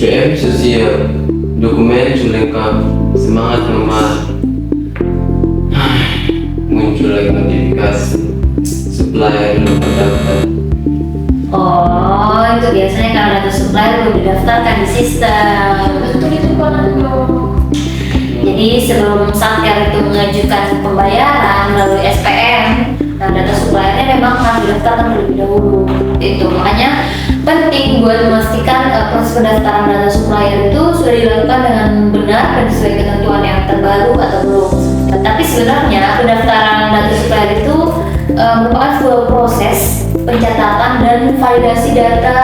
SPM sesiap, dokumen sudah lengkap, semangat memar. Muncul lagi notifikasi supplier belum terdaftar. Oh, itu biasanya kalau data supplier belum didaftarkan di sistem. Betul itu Pak Nando. Jadi sebelum Satker itu mengajukan pembayaran melalui SPM, nah data suppliernya memang harus didaftarkan terlebih dahulu. Itu makanya penting buat memastikan proses pendaftaran data supplier itu sudah dilakukan dengan benar dan sesuai ketentuan yang terbaru atau belum. Tetapi sebenarnya pendaftaran data supplier itu merupakan sebuah proses pencatatan dan validasi data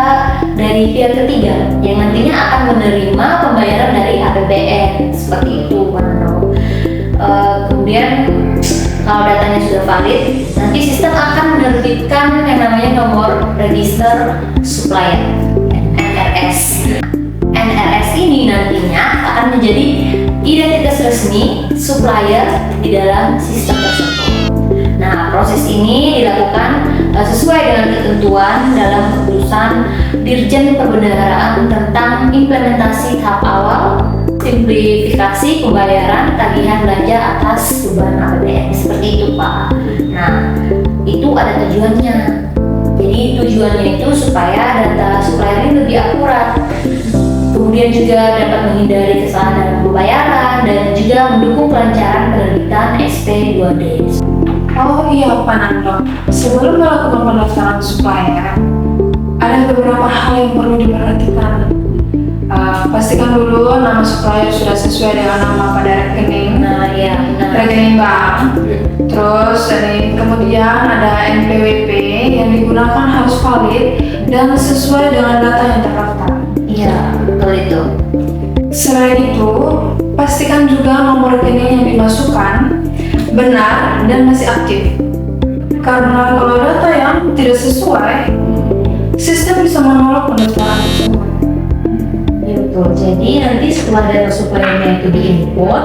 dari pihak ketiga yang nantinya akan menerima pembayaran dari APBN seperti itu, Mano. Kemudian kalau datanya sudah valid, nanti sistem akan menerbitkan yang namanya nomor register supplier (NRS). NRS ini nantinya akan menjadi identitas resmi supplier di dalam sistem tersebut. Nah, proses ini dilakukan sesuai dengan ketentuan dalam keputusan Dirjen Perbendaharaan tentang implementasi tahap awal simplifikasi pembayaran tagihan belanja atas beban APBN. Seperti itu, Pak. Nah, itu ada tujuannya. Jadi tujuannya itu supaya data supplier ini lebih akurat. Kemudian juga dapat menghindari kesalahan dalam pembayaran dan juga mendukung kelancaran penerbitan SP2D. Oh iya Pak Nando, sebelum melakukan pendaftaran supplier, ada beberapa hal yang perlu diperhatikan. Pastikan dulu nama supplier sudah sesuai dengan nama pada rekening. Nah, ya, rekening bank. Terus kemudian ada NPWP yang digunakan harus valid dan sesuai dengan data yang terdaftar. Iya, betul itu. Selain itu, pastikan juga nomor rekening yang dimasukkan benar dan masih aktif. Karena kalau data yang tidak sesuai, sistem bisa menolak pendaftaran tersebut. Ya betul. Jadi nanti setelah data suppliernya itu diinput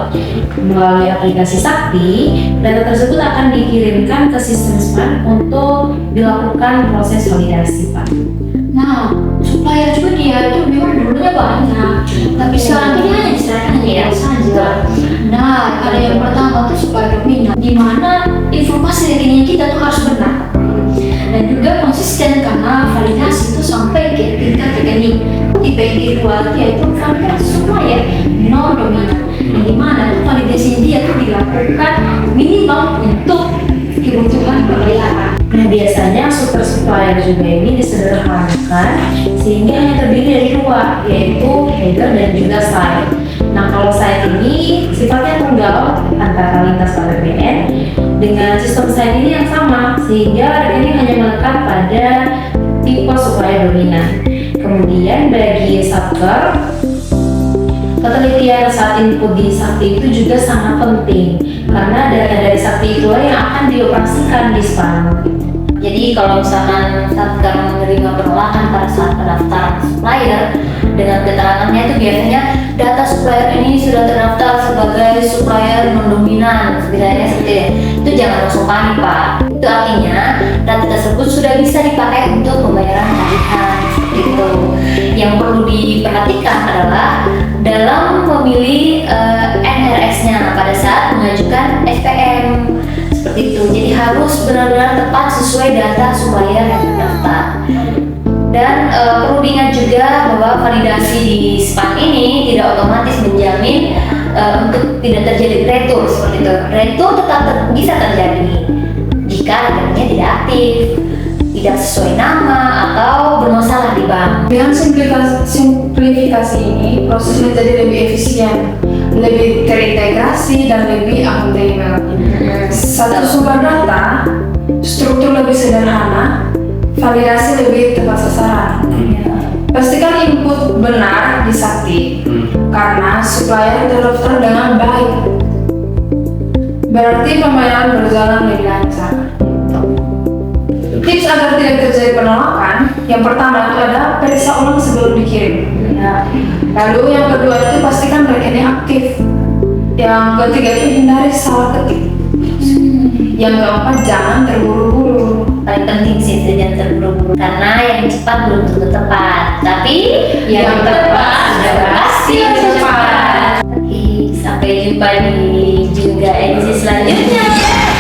melalui aplikasi Sakti, data tersebut akan dikirimkan ke sistem SPAN untuk dilakukan proses validasi, Pak. Nah, supplier juga dia itu memang dulunya banyak, tapi sekarang ini hanya diserahkan hanya saja. Nah, ada yang pertama tuh supplier dominan, di mana informasi rekening kita tuh harus benar dan juga konsisten karena validasi itu sampai ke tingkat rekening. Di PNG keluarga itu validasi semua ya non dominan, di mana tuh validasi dia tuh dilakukan minimal untuk kebutuhan pembayaran. Nah, biasanya super supplier juga ini disederhanakan sehingga hanya terdiri dari dua, yaitu header dan juga site. Nah, kalau site ini sifatnya tunggal antara lintas APBN dengan sistem site ini yang sama, sehingga rekening hanya melekat pada tipe supplier dominan. Kemudian bagi Satker, ketelitian saat input di Sakti itu juga sangat penting karena data dari Sakti itulah yang akan dioperasikan di SPAN. Jadi kalau misalkan Satker menerima penolakan pada saat pendaftaran supplier dengan keterangannya itu biasanya data supplier ini sudah terdaftar sebagai supplier non-dominan, sebenarnya seperti itu jangan langsung panik, Pak. Itu artinya data tersebut sudah bisa dipakai untuk pembayaran tagihan. Itu yang perlu diperhatikan adalah dalam memilih NRS-nya pada saat mengajukan SPM seperti itu. Jadi harus benar-benar tepat sesuai data supplier yang terdaftar. Dan perlu diingat juga bahwa validasi di SPAN ini tidak otomatis menjamin untuk tidak terjadi retur seperti itu. Retur tetap bisa terjadi jika rekeningnya tidak aktif, tidak sesuai nama atau bermasalah di bank. Dengan simplifikasi ini, prosesnya jadi lebih efisien, lebih terintegrasi dan lebih akuntabel. Satu sumber data, struktur lebih sederhana, validasi lebih tepat sasaran. Pastikan input benar di Sakti, karena supplier terdaftar dengan baik. Berarti pembayaran berjalan lebih lancar. Tips agar tidak terjadi penolakan, yang pertama itu ada periksa ulang sebelum dikirim. Lalu yang kedua itu pastikan rekening aktif. Yang ketiga itu hindari salah ketik. Yang keempat jangan terburu-buru. Paling penting sih jangan terburu-buru karena yang cepat belum tentu tepat, tapi yang tepat See you di depan. Oke, sampai jumpa di juga edisi selanjutnya.